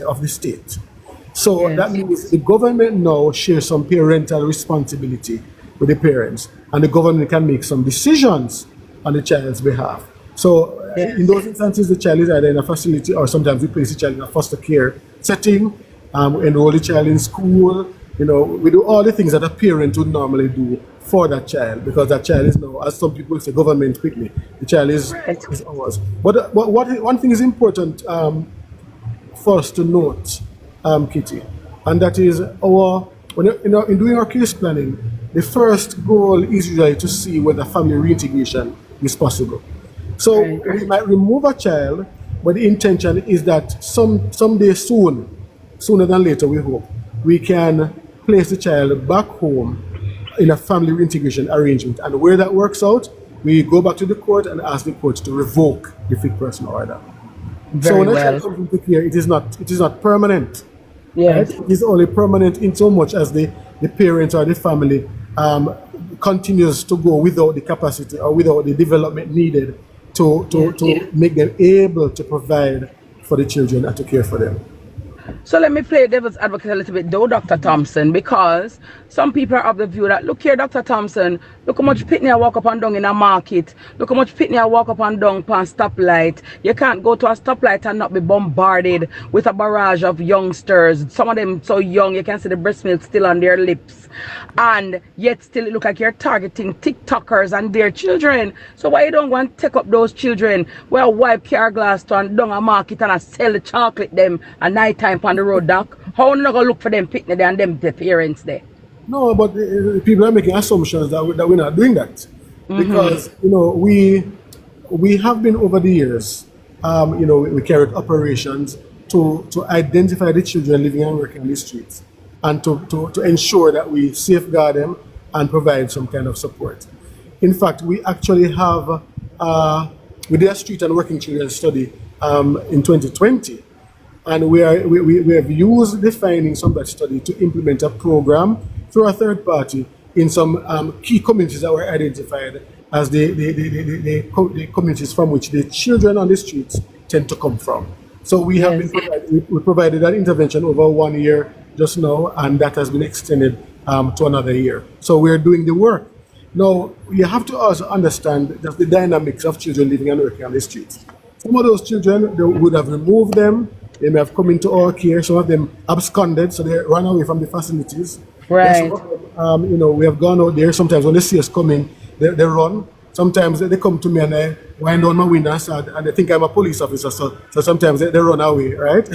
of the state. So that Yes. means the government now shares some parental responsibility with the parents, and the government can make some decisions on the child's behalf. So in Yes. those instances, the child is either in a facility, or sometimes we place the child in a foster care setting, enroll the child in school. We do all the things that a parent would normally do for that child, because that child is now, as some people say, government quickly. The child Right. is ours. But one thing is important for us to note, Kitty, and that is in doing our case planning, the first goal is usually to see whether family reintegration is possible. So Right. we might remove a child, but the intention is that someday soon, sooner than later, we hope, we can place the child back home in a family reintegration arrangement. And where that works out, we go back to the court and ask the court to revoke the fit person order. So Very when a child well. comes into care, it is not permanent. Right? Yes. It is only permanent in so much as the parent or the family continues to go without the capacity or without the development needed to make them able to provide for the children and to care for them. So let me play devil's advocate a little bit though, Dr. Thompson, because some people are of the view that, look here, Dr. Thompson, look how much pitney I walk up and down in a market. Look how much pitney I walk up and down on stoplight. You can't go to a stoplight and not be bombarded with a barrage of youngsters. Some of them so young, you can see the breast milk still on their lips. And yet still it look like you're targeting TikTokers and their children. So why you don't want to take up those children? Well, wipe car glass to and down a market and I sell the chocolate them at night time on the road, doc. How you not gonna look for them picnic there and them the parents there? No, but people are making assumptions that we're not doing that, because we have been over the years, we carried operations to identify the children living and working on the streets, and to ensure that we safeguard them and provide some kind of support. In fact, we actually have we did a street and working children study in 2020. And we have used the findings from that study to implement a program through a third party in some key communities that were identified as the communities from which the children on the streets tend to come from. So we have we provided that intervention over 1 year just now, and that has been extended to another year. So we're doing the work. Now, you have to also understand just the dynamics of children living and working on the streets. Some of those children, they would have removed them. They may have come into our care. Some of them absconded, so they run away from the facilities. Right. We have gone out there. Sometimes when they see us coming, they run. Sometimes they come to me and I wind down my window and they think I'm a police officer. So sometimes they run away, right?